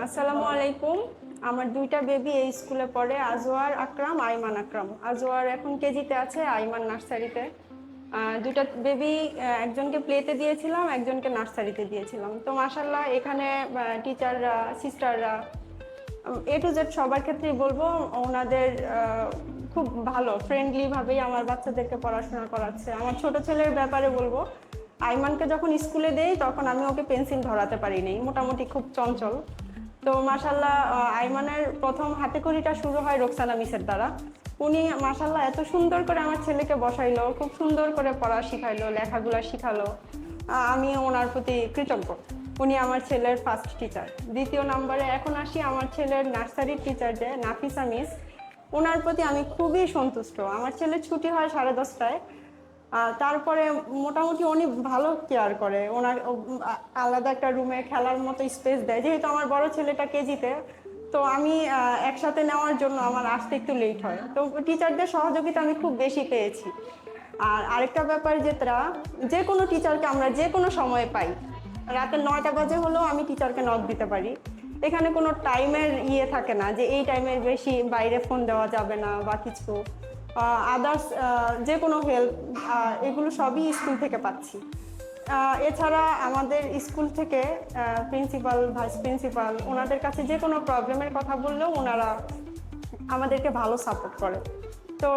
আসসালামু আলাইকুম। আমার দুইটা বেবি এই স্কুলে পড়ে, আজওয়ার আকরাম, আইমান আকরাম। আজওয়ার এখন কেজিতে আছে, আইমান নার্সারিতে। দুইটা বেবি, একজনকে প্লেতে দিয়েছিলাম, একজনকে নার্সারিতে দিয়েছিলাম। তো মাশাল্লাহ এখানে টিচাররা, সিস্টাররা, এ টু জেড সবার ক্ষেত্রেই বলবো ওনাদের খুব ভালো ফ্রেন্ডলি ভাবেই আমার বাচ্চাদেরকে পড়াশোনা করাচ্ছে। আমার ছোট ছেলের ব্যাপারে বলবো, আইমানকে যখন স্কুলে দেই তখন আমি ওকে পেন্সিল ধরাতে পারিনি, মোটামুটি খুব চঞ্চল। তো মাশাল্লাহ আইমানের প্রথম হাতেখড়িটা শুরু হয় রোকসানা মিসের দ্বারা। উনি মাশাল্লাহ এত সুন্দর করে আমার ছেলেকে বসাইলো, খুব সুন্দর করে পড়া শিখাইলো, লেখাগুলা শিখালো। আমি ওনার প্রতি কৃতজ্ঞ। উনি আমার ছেলের ফার্স্ট টিচার। দ্বিতীয় নম্বরে এখন আসি আমার ছেলের নার্সারির টিচার যে নাফিসা মিস, ওনার প্রতি আমি খুবই সন্তুষ্ট। আমার ছেলের ছুটি হয় 10:30টায়, তারপরে মোটামুটি উনি ভালো কেয়ার করে। ওনার আলাদা একটা রুমে খেলার মতো স্পেস দেয়, যেহেতু আমার বড় ছেলেটা কেজিতে। তো আমি একসাথে নেওয়ার জন্য আমার আসতে একটু লেট হয়, তো টিচারদের সহযোগিতা আমি খুব বেশি পেয়েছি। আর আরেকটা ব্যাপার, যেটা যে কোনো টিচারকে আমরা যে কোনো সময় পাই, রাতে 9টা বাজে হলেও আমি টিচারকে নক দিতে পারি। এখানে কোনো টাইমের থাকে না যে এই টাইমের বেশি বাইরে ফোন দেওয়া যাবে না বা কিছু আদার্স, যে কোনো হেল্প, এগুলো সবই স্কুল থেকে পাচ্ছি। এছাড়া আমাদের স্কুল থেকে প্রিন্সিপাল, ভাইস প্রিন্সিপাল, ওনাদের কাছে যে কোনো প্রবলেমের কথা বললেও ওনারা আমাদেরকে ভালো সাপোর্ট করে। তো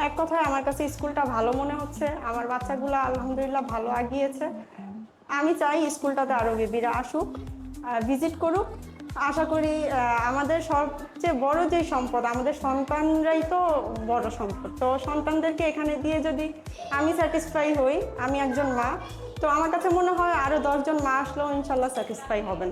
এক কথায় আমার কাছে স্কুলটা ভালো মনে হচ্ছে। আমার বাচ্চাগুলো আলহামদুলিল্লাহ ভালো আগিয়েছে। আমি চাই স্কুলটাতে আরও বেবিরা আসুক, ভিজিট করুক। আশা করি আমাদের সবচেয়ে বড় যে সম্পদ, আমাদের সন্তানরাই তো বড় সম্পদ। তো সন্তানদেরকে এখানে দিয়ে যদি আমি স্যাটিসফাই হই, আমি একজন মা, তো আমার কাছে মনে হয় আরও 10 জন মা আসলেও ইনশাল্লাহ স্যাটিসফাই হবেন।